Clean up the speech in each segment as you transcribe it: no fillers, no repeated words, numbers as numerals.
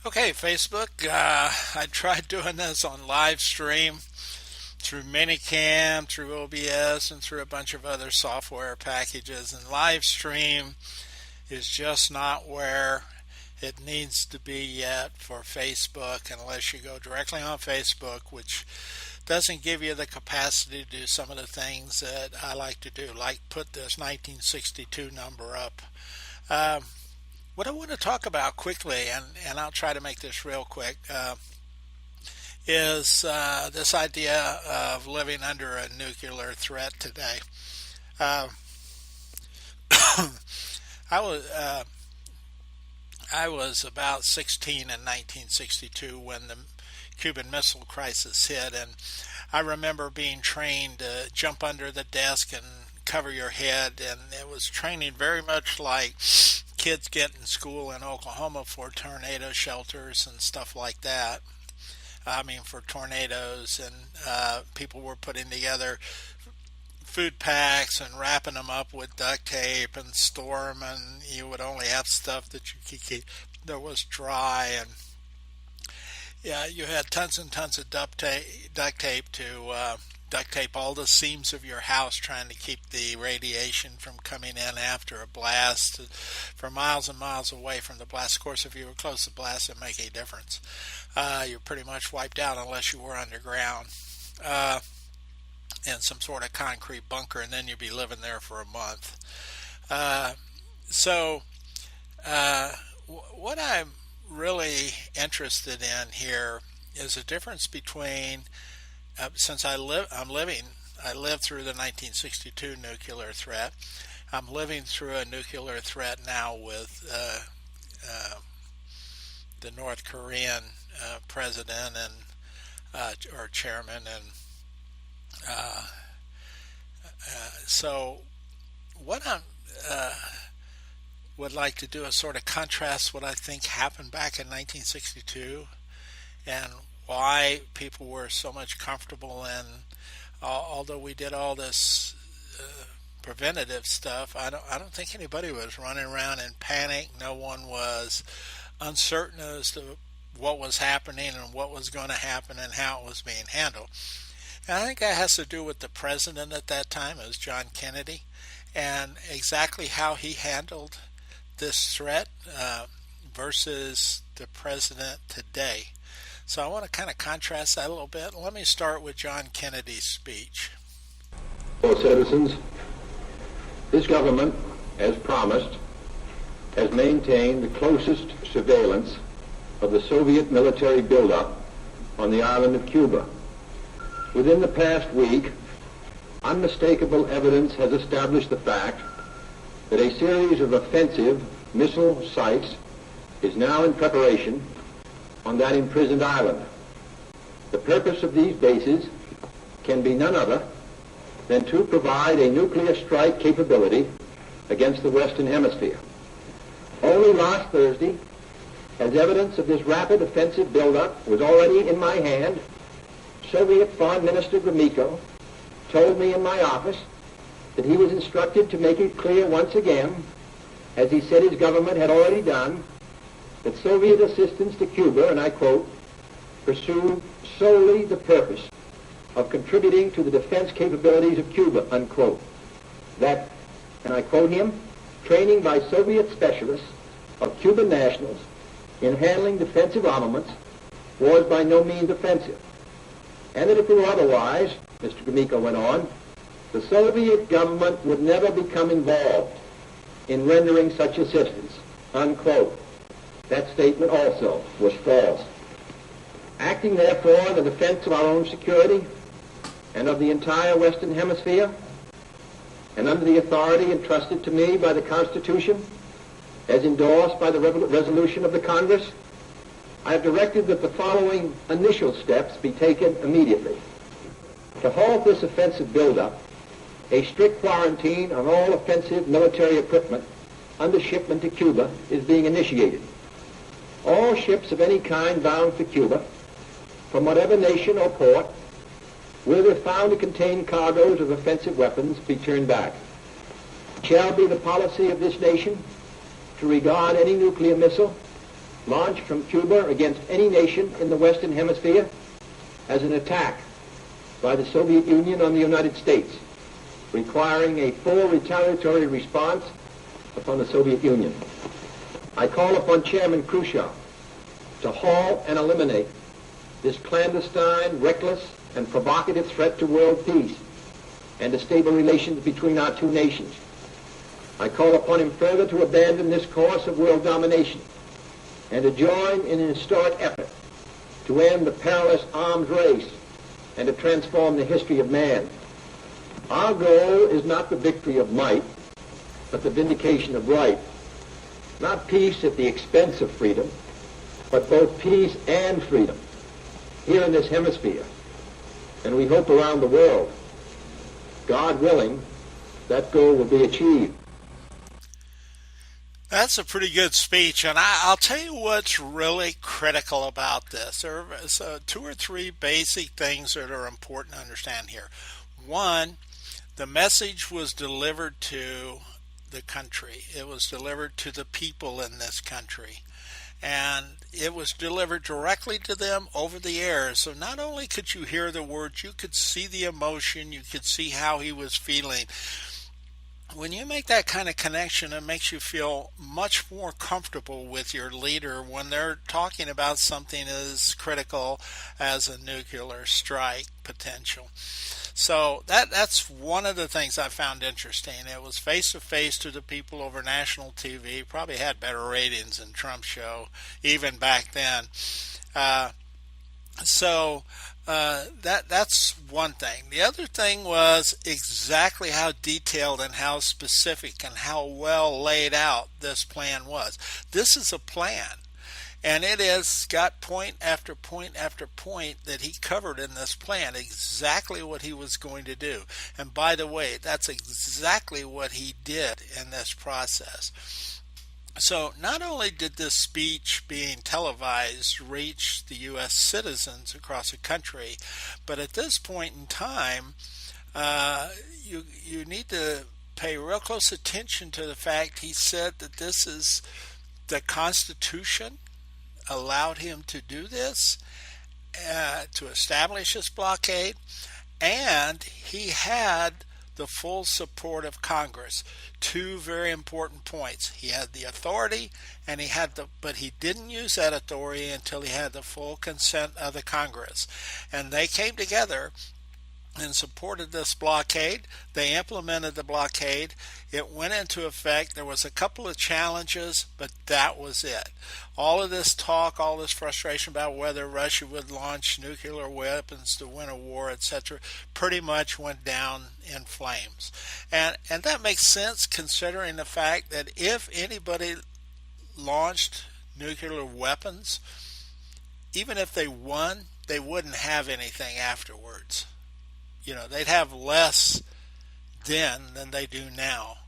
Okay, Facebook. I tried doing this on live stream through Minicam, through OBS, and through a bunch of other software packages. And live stream is just not where it needs to be yet for Facebook unless you go directly on Facebook, which doesn't give you the capacity to do some of the things that I like to do, like put this 1962 number up. What I want to talk about quickly, and I'll try to make this real quick, is this idea of living under a nuclear threat today. Uh, I was I was about 16 in 1962 when the Cuban Missile Crisis hit, and I remember being trained to jump under the desk and cover your head, and it was training very much like kids get in school in Oklahoma for tornado shelters and stuff like that. I mean, for tornadoes, and people were putting together food packs and wrapping them up with duct tape and store them, and you would only have stuff that you could keep that was dry, and yeah, you had tons and tons of duct tape to duct tape all the seams of your house, trying to keep the radiation from coming in after a blast for miles and miles away from the blast. Of course, if you were close to the blast, it didn't make a difference. You're pretty much wiped out unless you were underground in some sort of concrete bunker, and then you'd be living there for a month. What I'm really interested in here is a difference between I lived through the 1962 nuclear threat. I'm living through a nuclear threat now with the North Korean president and or chairman, and so what I would like to do is sort of contrast what I think happened back in 1962 and why people were so much comfortable in, although we did all this preventative stuff, I don't think anybody was running around in panic. No one was uncertain as to what was happening and what was going to happen and how it was being handled. And I think that has to do with the president at that time. It was John Kennedy, and exactly how he handled this threat versus the president today. So I want to kind of contrast that a little bit. Let me start with John Kennedy's speech. Fellow citizens, this government, as promised, has maintained the closest surveillance of the Soviet military buildup on the island of Cuba. Within the past week, unmistakable evidence has established the fact that a series of offensive missile sites is now in preparation on that imprisoned island. The purpose of these bases can be none other than to provide a nuclear strike capability against the Western Hemisphere. Only last Thursday, as evidence of this rapid offensive buildup was already in my hand, Soviet Foreign Minister Gromyko told me in my office that he was instructed to make it clear once again, as he said his government had already done, that Soviet assistance to Cuba, and I quote, pursued solely the purpose of contributing to the defense capabilities of Cuba, unquote. That, and I quote him, training by Soviet specialists of Cuban nationals in handling defensive armaments was by no means offensive. And that if it were otherwise, Mr. Gromyko went on, the Soviet government would never become involved in rendering such assistance, unquote. That statement also was false. Acting therefore in the defense of our own security and of the entire Western Hemisphere, and under the authority entrusted to me by the Constitution, as endorsed by the resolution of the Congress, I have directed that the following initial steps be taken immediately. To halt this offensive buildup, a strict quarantine on all offensive military equipment under shipment to Cuba is being initiated. All ships of any kind bound for Cuba, from whatever nation or port, will, if found to contain cargoes of offensive weapons, be turned back. It shall be the policy of this nation to regard any nuclear missile launched from Cuba against any nation in the Western Hemisphere as an attack by the Soviet Union on the United States, requiring a full retaliatory response upon the Soviet Union. I call upon Chairman Khrushchev to halt and eliminate this clandestine, reckless, and provocative threat to world peace and to stable relations between our two nations. I call upon him further to abandon this course of world domination and to join in an historic effort to end the perilous arms race and to transform the history of man. Our goal is not the victory of might, but the vindication of right. Not peace at the expense of freedom, but both peace and freedom here in this hemisphere, and we hope around the world. God willing, that goal will be achieved. That's a pretty good speech, and I'll tell you what's really critical about this. There are two or three basic things that are important to understand here. One, the message was delivered to the country. It was delivered to the people in this country. And it was delivered directly to them over the air. So not only could you hear the words, you could see the emotion, you could see how he was feeling. When you make that kind of connection, it makes you feel much more comfortable with your leader when they're talking about something as critical as a nuclear strike potential. So that's one of the things I found interesting. It was face-to-face to the people over national TV. Probably had better ratings than Trump's show, even back then. That's one thing. The other thing was exactly how detailed and how specific and how well laid out this plan was. This is a plan. And it has got point after point after point that he covered in this plan, exactly what he was going to do. And by the way, that's exactly what he did in this process. So not only did this speech being televised reach the U.S. citizens across the country, but at this point in time, you need to pay real close attention to the fact he said that this is the Constitution allowed him to do this, to establish this blockade, and he had the full support of Congress. Two very important points. He had the authority, and but he didn't use that authority until he had the full consent of the Congress. And they came together and supported this blockade. They implemented the blockade. It went into effect. There was a couple of challenges, but that was it. All of this talk, all this frustration about whether Russia would launch nuclear weapons to win a war, etc., pretty much went down in flames. And that makes sense considering the fact that if anybody launched nuclear weapons, even if they won, they wouldn't have anything afterwards. You know, they'd have less then than they do now.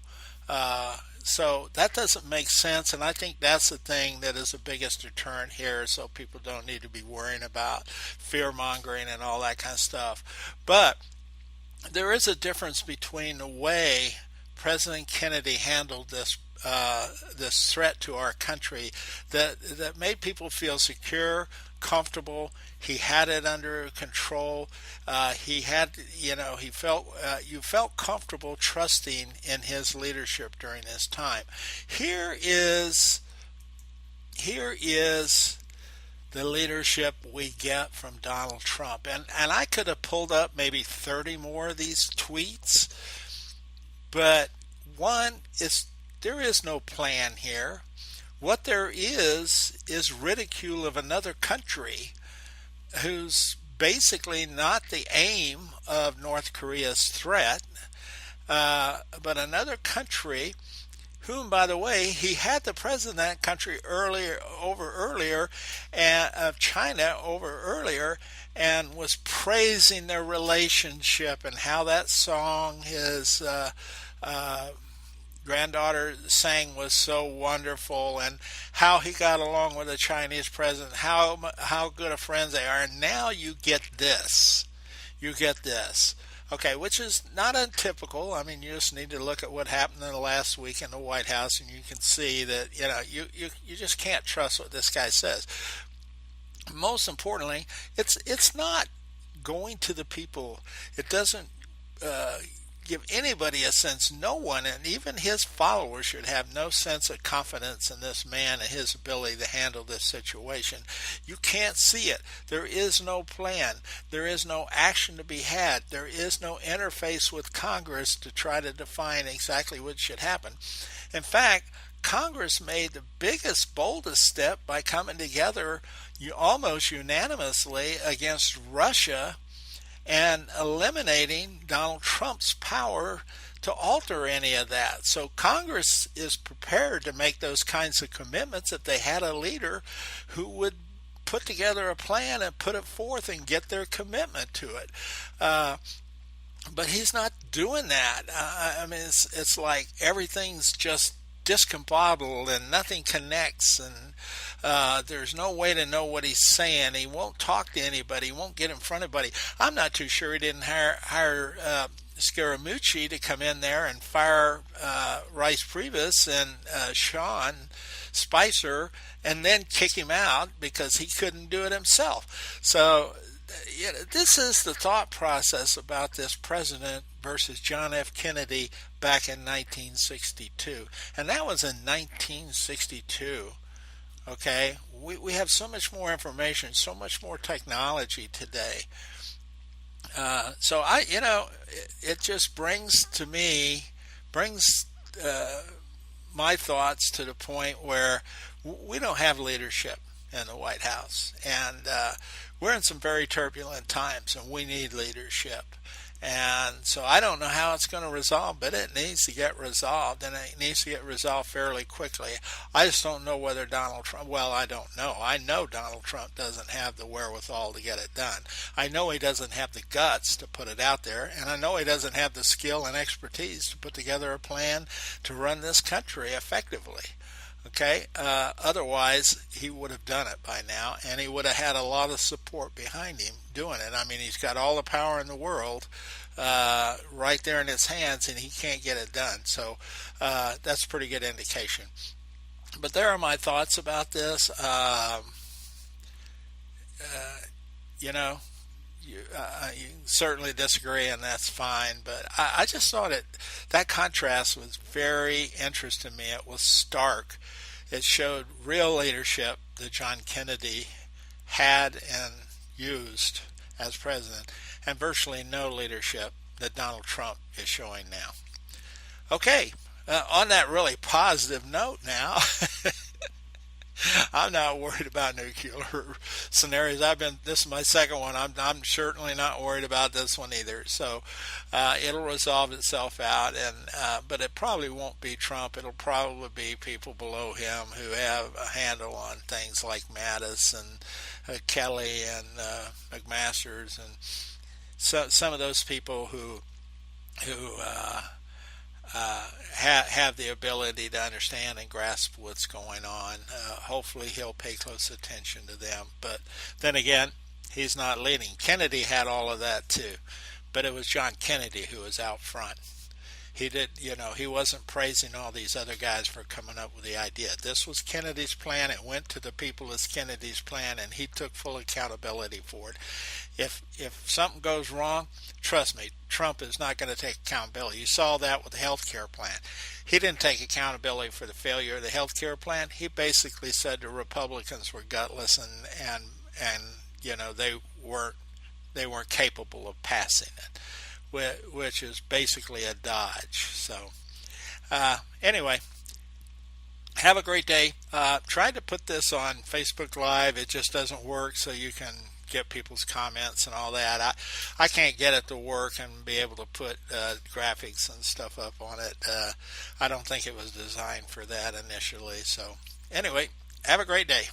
So that doesn't make sense, and I think that's the thing that is the biggest deterrent here, so people don't need to be worrying about fear-mongering and all that kind of stuff. But there is a difference between the way President Kennedy handled this threat to our country that made people feel secure, comfortable. He had it under control. You felt comfortable trusting in his leadership during this time. Here is the leadership we get from Donald Trump. And I could have pulled up maybe 30 more of these tweets, but one is there is no plan here. What there is ridicule of another country who's basically not the aim of North Korea's threat, but another country whom, by the way, he had the president of that country earlier, and of China earlier, and was praising their relationship and how that song his granddaughter sang was so wonderful, and how he got along with the Chinese president, how good of friends they are. And now you get this. Okay, which is not untypical. I mean, you just need to look at what happened in the last week in the White House, and you can see that you just can't trust what this guy says. Most importantly, it's not going to the people. It doesn't uh, give anybody a sense. No one, and even his followers, should have no sense of confidence in this man and his ability to handle this situation. You can't see it. There is no plan. There is no action to be had. There is no interface with Congress to try to define exactly what should happen. In fact, Congress made the biggest, boldest step by coming together almost unanimously against Russia and eliminating Donald Trump's power to alter any of that. So Congress is prepared to make those kinds of commitments if they had a leader who would put together a plan and put it forth and get their commitment to it. But he's not doing that. I mean, it's like everything's just discombobulated and nothing connects, and there's no way to know what he's saying. He won't talk to anybody. He won't get in front of anybody. I'm not too sure he didn't hire Scaramucci to come in there and fire Rice Priebus and Sean Spicer and then kick him out because he couldn't do it himself. So this is the thought process about this president versus John F. Kennedy back in 1962. And that was in 1962. Okay? We have so much more information, so much more technology today. So it just brings my thoughts to the point where we don't have leadership in the White House, and we're in some very turbulent times, and we need leadership. And so I don't know how it's going to resolve, but it needs to get resolved, and it needs to get resolved fairly quickly. I just don't know whether Donald Trump, well, I don't know. I know Donald Trump doesn't have the wherewithal to get it done. I know he doesn't have the guts to put it out there, and I know he doesn't have the skill and expertise to put together a plan to run this country effectively. Okay, otherwise he would have done it by now, and he would have had a lot of support behind him doing it. I mean, he's got all the power in the world right there in his hands, and he can't get it done. So that's a pretty good indication. But there are my thoughts about this. You can certainly disagree, and that's fine. But I just thought that contrast was very interesting to me. It was stark. It showed real leadership that John Kennedy had and used as president, and virtually no leadership that Donald Trump is showing now. Okay, on that really positive note now, I'm not worried about nuclear scenarios. This is my second one. I'm certainly not worried about this one either. So it'll resolve itself out, but it probably won't be Trump. It'll probably be people below him who have a handle on things like Mattis and Kelly and McMaster's, and some of those people who have the ability to understand and grasp what's going on. Hopefully he'll pay close attention to them. But then again, he's not leading. Kennedy had all of that too, but it was John Kennedy who was out front. He wasn't praising all these other guys for coming up with the idea. This was Kennedy's plan. It went to the people as Kennedy's plan, and he took full accountability for it. If something goes wrong, trust me, Trump is not going to take accountability. You saw that with the health care plan. He didn't take accountability for the failure of the health care plan. He basically said the Republicans were gutless and they weren't capable of passing it, which is basically a dodge. So anyway, have a great day. Tried to put this on Facebook Live. It just doesn't work, so you can get people's comments and all that. I can't get it to work and be able to put graphics and stuff up on it. I don't think it was designed for that initially. So anyway, have a great day.